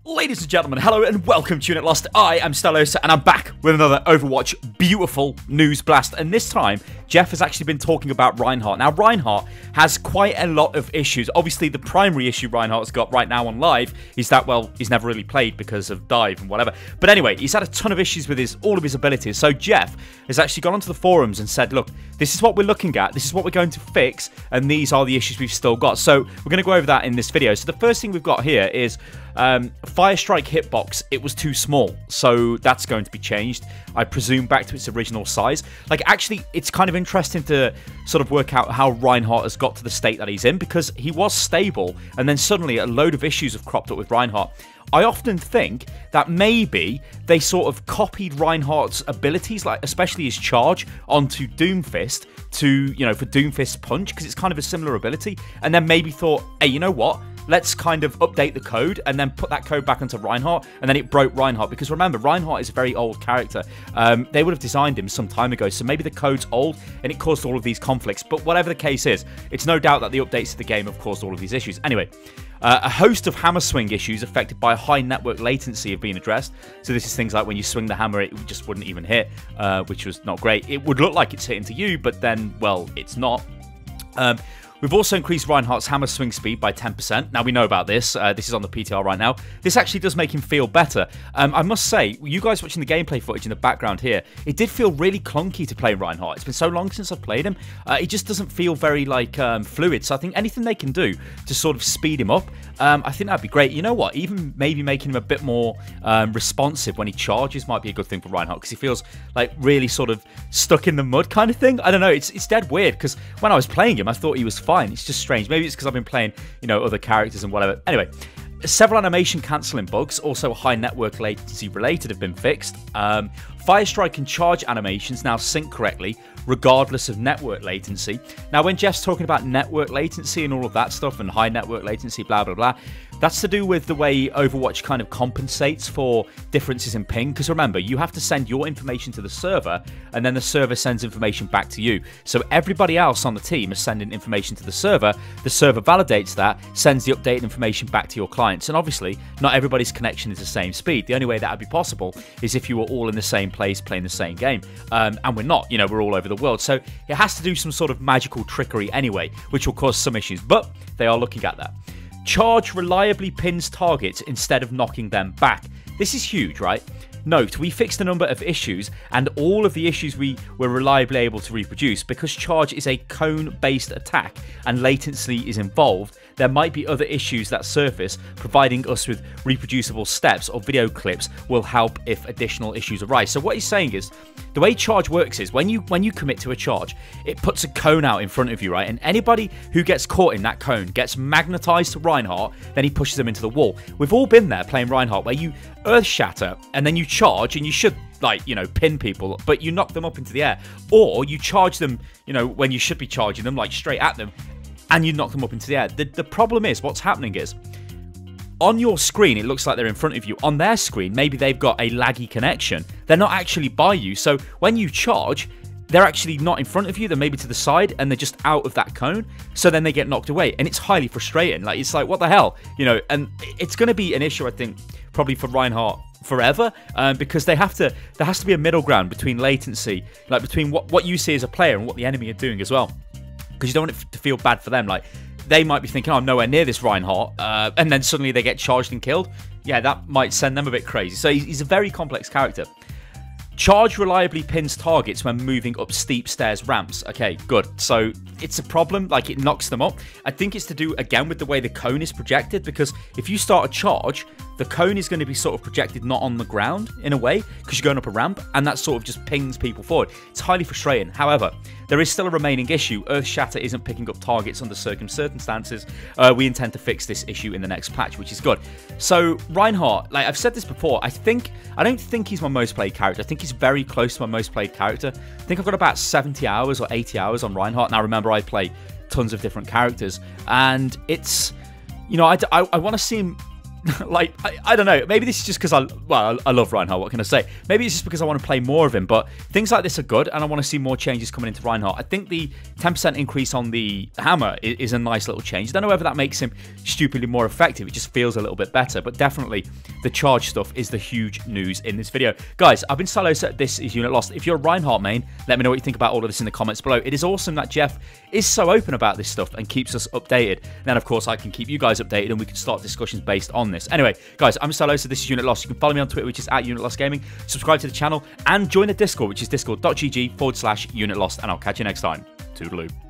Ladies and gentlemen, hello and welcome to Unit Lost. I am Stylosa and I'm back with another Overwatch beautiful news blast. And this time, Jeff has actually been talking about Reinhardt. Now, Reinhardt has quite a lot of issues. Obviously, the primary issue Reinhardt's got right now on live is that, well, he's never really played because of dive and whatever. But anyway, he's had a ton of issues with all of his abilities. So Jeff has actually gone onto the forums and said, look, this is what we're looking at. This is what we're going to fix. And these are the issues we've still got. So we're going to go over that in this video. So the first thing we've got here is Fire Strike hitbox. It was too small, so that's going to be changed, I presume, back to its original size. Like, actually, it's kind of interesting to sort of work out how Reinhardt has got to the state that he's in, because he was stable, and then suddenly a load of issues have cropped up with Reinhardt. I often think that maybe they sort of copied Reinhardt's abilities, like especially his charge, onto Doomfist to, you know, for Doomfist's punch, because it's kind of a similar ability, and then maybe thought, hey, you know what? Let's kind of update the code and then put that code back onto Reinhardt, and then it broke Reinhardt. Because remember, Reinhardt is a very old character. They would have designed him some time ago, so maybe the code's old and it caused all of these conflicts. But whatever the case is, it's no doubt that the updates to the game have caused all of these issues. Anyway, a host of hammer swing issues affected by high network latency have been addressed. So this is things like when you swing the hammer, it just wouldn't even hit, which was not great. It would look like it's hitting to you, but then, well, it's not. We've also increased Reinhardt's hammer swing speed by 10%. Now, we know about this. This is on the PTR right now. This actually does make him feel better. I must say, you guys watching the gameplay footage in the background here, it did feel really clunky to play Reinhardt. It's been so long since I've played him. It just doesn't feel very, like, fluid. So I think anything they can do to sort of speed him up, I think that'd be great. You know what? Even maybe making him a bit more responsive when he charges might be a good thing for Reinhardt, because he feels like really sort of stuck in the mud kind of thing. I don't know. It's dead weird, because when I was playing him, I thought he was fine. It's just strange. Maybe it's because I've been playing, you know, other characters and whatever. Anyway, several animation cancelling bugs, also high network latency related, have been fixed. Fire Strike and charge animations now sync correctly, regardless of network latency. Now, when Jeff's talking about network latency and all of that stuff, and high network latency, blah, blah, blah, that's to do with the way Overwatch kind of compensates for differences in ping. Because remember, you have to send your information to the server, and then the server sends information back to you. So everybody else on the team is sending information to the server validates that, sends the updated information back to your clients. And obviously, not everybody's connection is the same speed. The only way that would be possible is if you were all in the same place playing the same game. And we're not, you know, we're all over the world. So it has to do some sort of magical trickery anyway, which will cause some issues. But they are looking at that. Charge reliably pins targets instead of knocking them back. This is huge, right? Note, we fixed a number of issues, and all of the issues we were reliably able to reproduce. Because charge is a cone-based attack and latency is involved, there might be other issues that surface. Providing us with reproducible steps or video clips will help if additional issues arise. So what he's saying is, the way charge works is when you commit to a charge, it puts a cone out in front of you, right? And anybody who gets caught in that cone gets magnetized to Reinhardt, then he pushes them into the wall. We've all been there playing Reinhardt, where you earth shatter and then you charge, and you should, like, you know, pin people, but you knock them up into the air. Or you charge them, you know, when you should be charging them, like straight at them, and you knock them up into the air. The problem is, what's happening is, on your screen, it looks like they're in front of you. On their screen, maybe they've got a laggy connection. They're not actually by you. So when you charge, they're actually not in front of you. They're maybe to the side, and they're just out of that cone. So then they get knocked away, and it's highly frustrating. Like, it's like, what the hell? You know, and it's going to be an issue, I think, probably for Reinhardt forever, because there has to be a middle ground between latency, like between what you see as a player and what the enemy are doing as well. Because you don't want it to feel bad for them. Like, they might be thinking, oh, I'm nowhere near this Reinhardt, and then suddenly they get charged and killed. Yeah, that might send them a bit crazy. So he's a very complex character. Charge reliably pins targets when moving up steep stairs ramps. Okay, good. So it's a problem, like it knocks them up. I think it's to do, again, with the way the cone is projected, because if you start a charge, the cone is going to be sort of projected not on the ground, in a way, because you're going up a ramp, and that sort of just pings people forward. It's highly frustrating. However, there is still a remaining issue. Earth Shatter isn't picking up targets under certain circumstances. We intend to fix this issue in the next patch, which is good. So Reinhardt, like I've said this before, I don't think he's my most played character. I think he's very close to my most played character. I think I've got about 70 hours or 80 hours on Reinhardt. Now, remember, I play tons of different characters, and it's, you know, I want to see him like, I don't know. Maybe this is just because I love Reinhardt. What can I say? Maybe it's just because I want to play more of him. But things like this are good, and I want to see more changes coming into Reinhardt. I think the 10% increase on the hammer is a nice little change. I don't know whether that makes him stupidly more effective. It just feels a little bit better. But definitely, the charge stuff is the huge news in this video. Guys, I've been Stylosa. This is Unit Lost. If you're a Reinhardt main, let me know what you think about all of this in the comments below. It is awesome that Jeff is so open about this stuff and keeps us updated. And then, of course, I can keep you guys updated, and we can start discussions based on this. Anyway, guys, I'm Stylosa. This is Unit Lost. You can follow me on Twitter, which is @UnitLostGaming. Subscribe to the channel and join the Discord, which is discord.gg/Unit Lost. And I'll catch you next time. Toodaloo.